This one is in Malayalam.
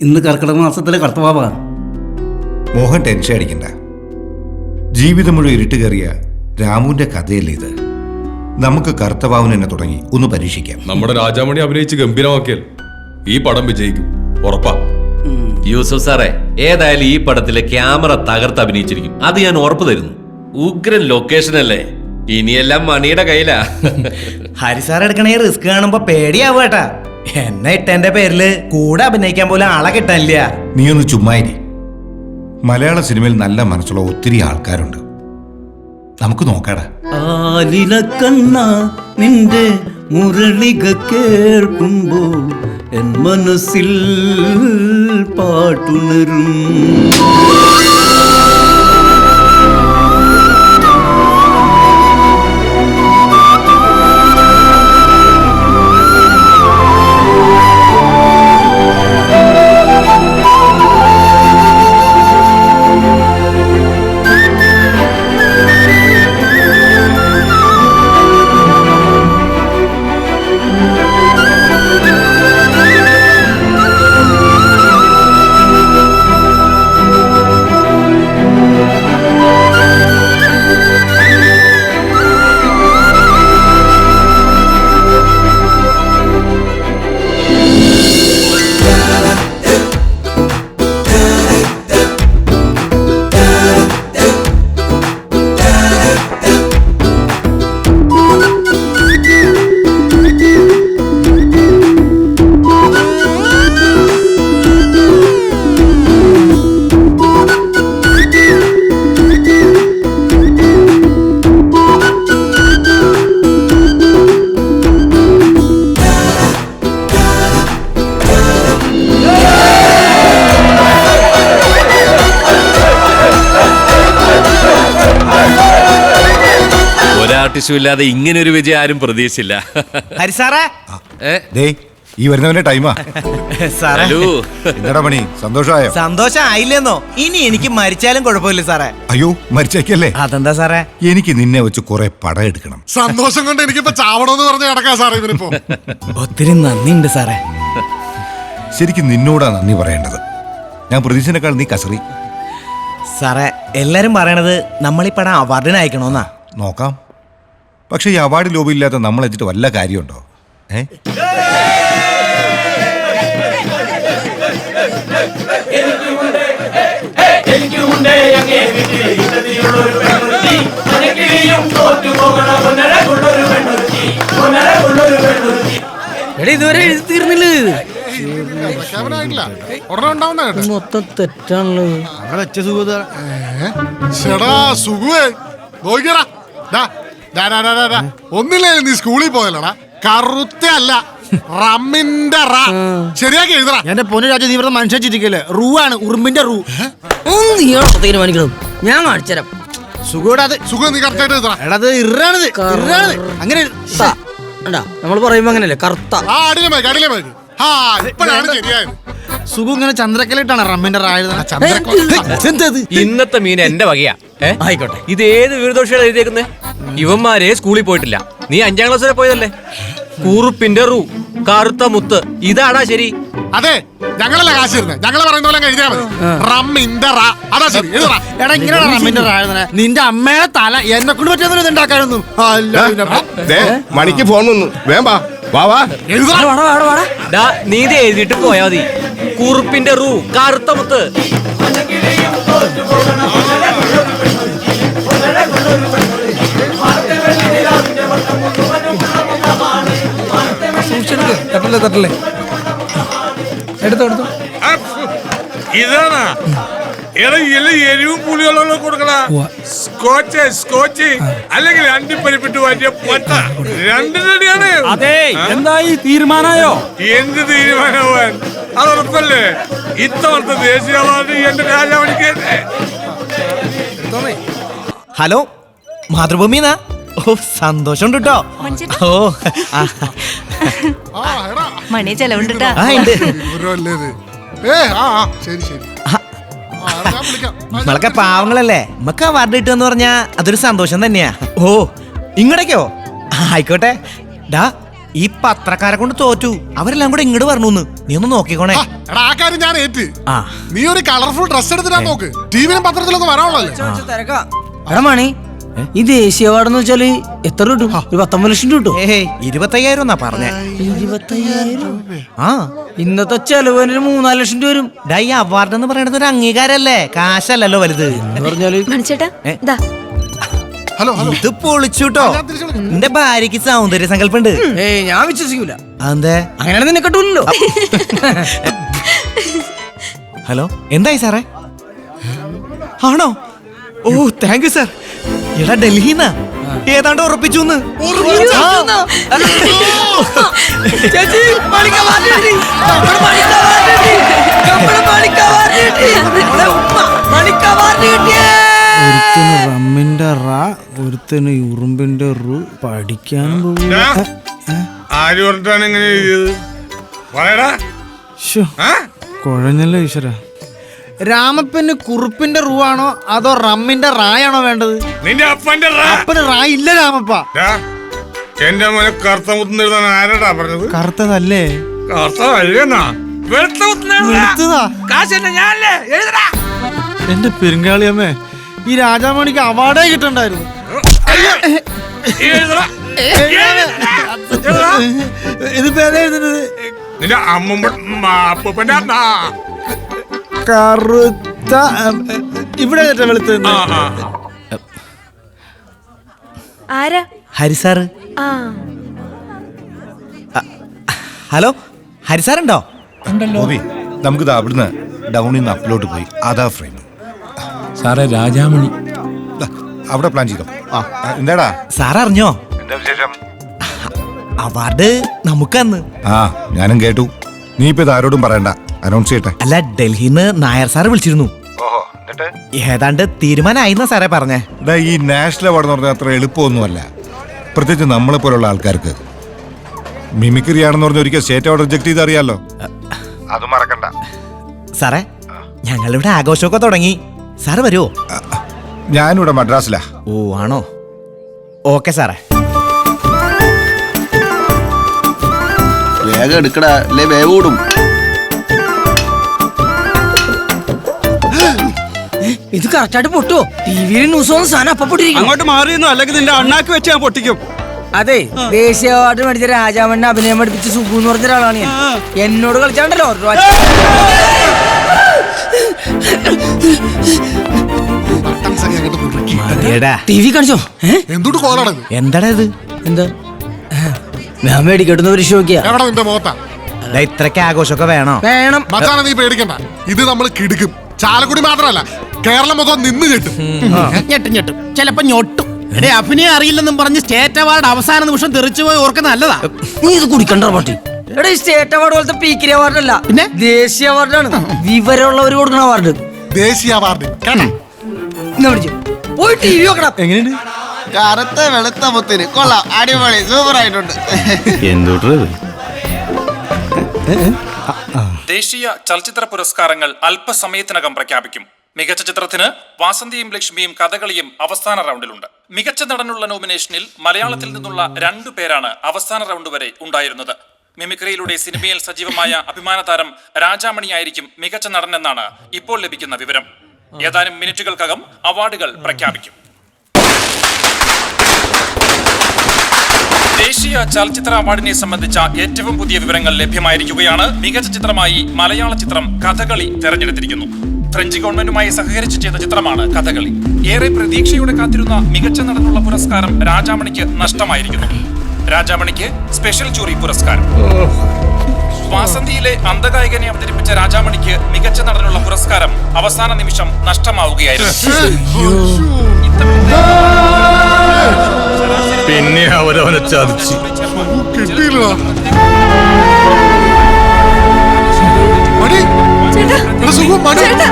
ഇന്ന് കർക്കിടക മാസത്തിലെ കർത്തവാവാ. മോഹൻ ടെൻഷൻ അടിക്കണ്ട. ജീവിതം മുഴുവൻ ഇരുട്ട് കയറിയ രാമുവിന്റെ കഥയല്ലേ ഇത്. നമുക്ക് കർത്തവാവിന് തന്നെ തുടങ്ങി ഒന്ന് പരീക്ഷിക്കാം. നമ്മുടെ രാജാമണി അഭിനയിച്ച് ഗംഭീരമാക്കിയാൽ ഈ പടം വിജയിക്കും, ഉറപ്പാ. യൂസഫ് സാറേ, ഏതായാലും ഈ പടത്തിലെ ക്യാമറ തകർത്ത് അഭിനയിച്ചിരിക്കും, അത് ഞാൻ ഉറപ്പ് തരുന്നു. ഉഗ്രൻ ലൊക്കേഷൻ അല്ലേ, ഇനിയെല്ലാം മണിയുടെ കയ്യിലാ. ഹരിസാർ എടുക്കണ ഈ റിസ്ക് കാണുമ്പോ പേടിയാവേട്ടാ. എന്നെ ഇട്ടെന്റെ പേരില് കൂടെ അഭിനയിക്കാൻ പോലും ആളെ കിട്ടാനില്ല. നീ ഒന്ന് ചുമ്മായിരി. മലയാള സിനിമയിൽ നല്ല മനസ്സുള്ള ഒത്തിരി ആൾക്കാരുണ്ട്, നമുക്ക് നോക്കാടാ. ആലിലക്കണ്ണ നിന്റെ മുരളിക കേൾക്കുമ്പോ എൻ മനസ്സിൽ പാട്ടുണരും. ഇല്ലാതെ ഇങ്ങനെ ഒരു വിജയം ആരും പ്രതീക്ഷിച്ചില്ല. ഹരിസാറേ, ഈ വരുന്നവന്റെ ടൈമാ. സാറേ എന്താടാ പണി, സന്തോഷമായോ? സന്തോഷം ആയില്ലെന്നോ? ഇനി എനിക്ക് മരിച്ചാലും കുഴപ്പമില്ല സാറേ. അയ്യോ, മരിച്ചേക്കല്ലേ? അതെന്താ സാറേ? എനിക്ക് നിന്നെ വെച്ച് കുറെ പടം എടുക്കണം. സന്തോഷം കൊണ്ട് എനിക്കിപ്പോ ചാവണമെന്ന് പറഞ്ഞ് കിടക്കാ സാറേ ഇവനിപ്പോ. ഒത്തിരി നന്ദിയുണ്ട് സാറേ. ശരിക്കും നിന്നോടാ നന്ദി പറയേണ്ടത്. ഞാൻ പ്രതീക്ഷനേക്കാൾ നീ കസറി. സാറേ, എല്ലാരും പറയണത് നമ്മളീ പടം അവാർഡിന് അയക്കണോന്നാ. നോക്കാം. പക്ഷെ ഈ അവാർഡ് ലോബിയില്ലാത്ത നമ്മൾ വെച്ചിട്ട് വല്ല കാര്യമുണ്ടോ? ഇതുവരെ എഴുതി തീർന്നില്ല. മൊത്തം തെറ്റാണല്ലോ. ഒന്നില്ലേ നീ സ്കൂളിൽ പോയല്ലോടാ, കറുത്തല്ല റമ്മിന്റെ ശരിയാക്കി എഴുതടാ. എന്റെ പൊന്നു രാജ, നീ മനുഷ്യ ചിരിക്കല്ലേ? റൂ ആണ്, ഉറുമ്പിന്റെ റൂ. തീരുമാനിക്കണം, ഞാൻ കാണിച്ചുതരാം. സുഖം നീ കറക്റ്റായിട്ട് എഴുതടാ. എടാ ഇറാണിത്, അങ്ങനെ നമ്മൾ പറയുമ്പോ അങ്ങനല്ലേ, കറുത്ത. ഇപ്പോഴാണ് ശരിയായത്. സുഖം ഇങ്ങനെ ചന്ദ്രക്കലിട്ടാണ് റമ്മിന്റെ ഇന്നത്തെ മീൻ എന്റെ വകയാ. ആയിക്കോട്ടെ. ഇത് ഏത് വീരദോഷിയാണ് എഴുതിയേക്കുന്നേ? ഇവന്മാരെ സ്കൂളിൽ പോയിട്ടില്ല, നീ 5ാം ക്ലാസ് വരെ പോയതല്ലേ. കുറുപ്പിന്റെ റൂ, കറുത്ത മുത്ത്, ഇതാടാ ശരി. അതെ, ഞങ്ങളല്ല കാശ് തരുന്നത്, ഞങ്ങള് പറയുന്ന പോലെ എഴുതിയാ മതി. റമ്മിന്റെ അതാ ശരി. എടാ ഇങ്ങനെയാണ് റമ്മിന്റെ നിന്റെ അമ്മയുടെ തല എന്നെ കൊണ്ട് പറ്റുന്ന ഉണ്ടാക്കാനൊന്നും. മണിക്ക് ഫോൺ വന്നു, വേമ്പാ. നീ ഇത് എഴുതിയിട്ട് പോയാ മതി. കുറുപ്പിന്റെ റൂ, കറുത്ത മുത്ത്. തട്ടല്ലേ എടുത്തോ. ഇതാണ് എരിവും പുളിയുള്ള കൊടുക്കണ സ്കോച്ച് അല്ലെങ്കിൽ അണ്ടിപ്പരിപ്പിട്ട് മാറ്റിയ പട്ട രണ്ടിനടിയാണ്. അതെ, എന്തായി തീരുമാനമായോ? എന്ത് തീരുമാനമാവാൻ, അതുറപ്പല്ലേ. ഇത്തവണത്തെ ദേശീയ അവാർഡ് എന്റെ രാജാവണിക്ക്. ഹലോ, മാതൃഭൂമിന്നാ? ഓ, സന്തോഷം ഉണ്ട് കേട്ടോ. ഓ, മണി ചെലവുണ്ട്. ശരി ശരി. നമ്മളൊക്കെ പാവങ്ങളല്ലേ, നമുക്ക് അവാർഡ് കിട്ടുമെന്ന് പറഞ്ഞാ അതൊരു സന്തോഷം തന്നെയാ. ഓ, ഇങ്ങടേക്കോ? ആയിക്കോട്ടെ. ഡാ, ഈ പത്രക്കാരെ കൊണ്ട് തോറ്റു. അവരെല്ലാം കൂടെ ഇങ്ങോട്ട് പറഞ്ഞു. നീ ഒന്ന് നോക്കിക്കോണേ. എടാ ആ കാര്യം ഞാൻ ഏറ്റ്. ആ നീ ഒരു കളർഫുൾ ഡ്രസ് എടുത്തിട്ടാ നോക്ക്. ടിവിയിലും പത്രത്തിലൊക്കെ വരാനുള്ളല്ലേ. എടാ മണി, ഈ ദേശീയ അവാർഡ് എന്ന് വെച്ചാല് എത്ര കിട്ടും? ഒരു 19 ലക്ഷം കിട്ടും. 25,000 എന്നാ പറഞ്ഞേ. 25,000? ആ ഇന്നത്തെ ചെലവ് 3-4 ലക്ഷം രൂപ വരും. ഈ അവാർഡ് എന്ന് പറയുന്നത് ഒരു അംഗീകാരല്ലേ, കാശല്ലല്ലോ വലുത്. പറഞ്ഞാല് മണിച്ചേട്ടാ ദാ ഹലോ ഹലോ. ഇത് പൊളിച്ചുട്ടോ. എന്റെ ഭാര്യക്ക് സൗന്ദര്യ സങ്കല്പുണ്ട്. ഏയ് ഞാൻ വിശ്വസിക്കൂല. അതെന്തേ? അങ്ങനെയാണ് നിന്നെ കിട്ടൂല്ലോ. ഹലോ, എന്തായി സാറേ? ആണോ? ഓ താങ്ക് യു സാർ. എടാ ഡൽഹിന്നാ ഏതാണ്ട് ഉറപ്പിച്ചു. ചേച്ചി, മണിക്ക് award കിട്ടി. മണിക്ക് award കിട്ടി. മണിക്ക് award കിട്ടി. മോളെ ഉമ്മ, മണിക്ക് award കിട്ടിയേ. ഒരുത്തന് റമ്മിന്റെ റാ, ഒരുത്തന് ഉറുമ്പിന്റെ റു. പഠിക്കാൻ ആര് പറഞ്ഞിട്ടാണ് ഇങ്ങനെ എഴുതിയത്? പറയടാ. കുഴഞ്ഞല്ലോ ഈശ്വര. രാമപ്പന് കുറുപ്പിന്റെ റൂ ആണോ അതോ റമ്മിന്റെ റായാണോ വേണ്ടത്? നിന്റെ അപ്പന്റെ അപ്പന് റാ ഇല്ല രാമപ്പ. എന്റെ മോനെ കറുത്ത മുത്തുന്ന എഴുതാൻ ആരടാ പറഞ്ഞത്? കറുത്തതല്ലേ? കറുത്തതല്ലേന്നാ? വെളുത്ത വെളുത്തതാ. കാശ് ഞാനല്ലേ എഴുതടാ. എന്റെ പെരുങ്കാളിയമ്മേ, ഈ രാജാമണിക്ക് അവാർഡേ കിട്ടണ്ടായിരുന്നു. ഇതിപ്പോ ഏതാ എഴുതുന്നത്? നിന്റെ അമ്മൂപ്പന്റെ കറുത്ത ഇവിടെ വെളുത്ത. ആരാ? ഹരിസാറ്. ഹലോ, ഹരിസാറുണ്ടോ? ഗോപി, നമുക്കിത് അവിടുന്ന് ഡൗണിൽ നിന്ന് അപ്ലോഡ് പോയി അതാ ഫ്രെയിം. സാറേ രാജാമണി അവിടെ പ്ലാൻ ചെയ്തോ. എന്താടാ സാർ അറിഞ്ഞോ അവാർഡ് നമുക്കന്ന്? ആ ഞാനും കേട്ടു. നീ ഇപ്പൊ ഇത് ആരോടും പറയണ്ട, അനൗൺസ് ചെയ്യട്ടെ. അല്ല, ഡൽഹിന്ന് നായർ സാറ് വിളിച്ചിരുന്നു. ഏതാണ്ട് തീരുമാനമായിന്നാ സാറേ പറഞ്ഞേ. ഈ നാഷണൽ അവാർഡ് എന്ന് പറഞ്ഞാൽ അത്ര എളുപ്പമൊന്നുമല്ല, പ്രത്യേകിച്ച് നമ്മളെ പോലുള്ള ആൾക്കാർക്ക്. മിമിക്രി ആണെന്ന് പറഞ്ഞ ഒരിക്കൽ സ്റ്റേറ്റ് അവാർഡ് റിജക്ട് ചെയ്ത് അറിയാലോ. അത് മറക്കണ്ട സാറേ. ഞങ്ങളിവിടെ ആഘോഷമൊക്കെ തുടങ്ങി. സാറ് വരുമോ? ഞാനിവിടെ മദ്രാസിലാ. ഓ ആണോ? ഓക്കെ സാറേ. വേഗം എടുക്കടാ, അല്ലേ വേഗം ഓടും. ഇത് കറക്റ്റായിട്ട് പൊട്ടുവോ? ടിവിയിൽ ന്യൂസ് വന്ന സാധനം അപ്പൊ പൊട്ടിരിക്കും. അങ്ങോട്ട് മാറിയെന്നോ, അല്ലെങ്കിൽ നിന്റെ അണ്ണാക്ക് വെച്ച് ഞാൻ പൊട്ടിക്കും. അതെ, ദേശീയ അവാർഡ് മേടിച്ച രാജാമണ്ണ അഭിനയം പഠിപ്പിച്ച് സുഖു എന്ന് പറഞ്ഞ ഒരാളാണ് ഞാൻ. എന്നോട് കളിച്ചാണ്ടല്ലോ. ടി വി കാണിച്ചോ? എന്തുകൊണ്ട് കോലാണ്? എന്താടാ ഇത്? എന്താ ഞാൻ മേടിക്കട്ടുന്ന ഒരു ഷോക്കിയാ. എവിടെ നിന്റെ മോത്ത? ഇത്രയ്ക്ക് ആഘോഷമൊക്കെ വേണം. വേണം മച്ചാനെ, നീ പേടിക്കണ്ട. ഇത് നമ്മൾ കിടുക്കും. ചാലക്കുടി മാത്രമല്ല, കേരളം മൊത്തം നിന്ന് ഞെട്ടും. ഞെട്ടും ചിലപ്പോ ഞൊട്ടും. അഭിനയം അറിയില്ലെന്നും പറഞ്ഞ് സ്റ്റേറ്റ് അവാർഡ് അവസാന നിമിഷം തെറിച്ചു പോയി ഓർക്കുന്ന നല്ലതാ. നീ ഇത് കുടിക്കണ്ട പാട്ടി. എടാ, ഈ സ്റ്റേറ്റ് അവാർഡ് പോലത്തെ പീക്കിരി അവാർഡ് അല്ല, പിന്നെ ദേശീയ അവാർഡാണ്. വിവരമുള്ളവർ കൊടുക്കുന്ന അവാർഡ്. ദേശീയ അവാർഡ് പോയി ടി വി നോക്കണം. എങ്ങനെയുണ്ട്? കറുത്ത വെളുത്ത മുത്തിന് കൊള്ളാം, അടിപൊളി, സൂപ്പർ ആയിട്ടുണ്ട്. ദേശീയ ചലച്ചിത്ര പുരസ്കാരങ്ങൾ അല്പസമയത്തിനകം പ്രഖ്യാപിക്കും. മികച്ച ചിത്രത്തിന് വാസന്തിയും ലക്ഷ്മിയും കഥകളിയും അവസാന റൗണ്ടിലുണ്ട്. മികച്ച നടനുള്ള നോമിനേഷനിൽ മലയാളത്തിൽ നിന്നുള്ള 2 പേരാണ് അവസാന റൗണ്ട് വരെ ഉണ്ടായിരുന്നത്. മിമിക്രിയിലൂടെ സിനിമയിൽ സജീവമായ അഭിമാന താരം രാജാമണിയായിരിക്കും മികച്ച നടനെന്നാണ് ഇപ്പോൾ ലഭിക്കുന്ന വിവരം. ഏതാനും മിനിറ്റുകൾക്കകം അവാർഡുകൾ പ്രഖ്യാപിക്കും. ദേശീയ ചലച്ചിത്ര അവാർഡിനെ സംബന്ധിച്ച ഏറ്റവും പുതിയ വിവരങ്ങൾ ലഭ്യമായിരിക്കുകയാണ്. മികച്ച ചിത്രമായി മലയാള ചിത്രം കഥകളി തെരഞ്ഞെടുത്തിരിക്കുന്നു. ഫ്രഞ്ച് ഗവൺമെന്റുമായി സഹകരിച്ച് ചെയ്ത ചിത്രമാണ് കഥകളി. ഏറെ പ്രതീക്ഷയോടെ കാത്തിരുന്ന മികച്ച നടനുള്ള പുരസ്കാരം രാജാമണിക്ക് നഷ്ടമായിരിക്കുന്നു. രാജാമണിക്ക് സ്പെഷ്യൽ ജൂറി പുരസ്കാരം. വാസന്തിയിലെ അന്ധഗായകനെ അവതരിപ്പിച്ച രാജാമണിക്ക് മികച്ച നടനുള്ള പുരസ്കാരം അവസാന നിമിഷം നഷ്ടമാവുകയായിരുന്നു. പിന്നെ അവരവനെ ചതിച്ചു. കിട്ടിയില്ല. ചേട്ടാ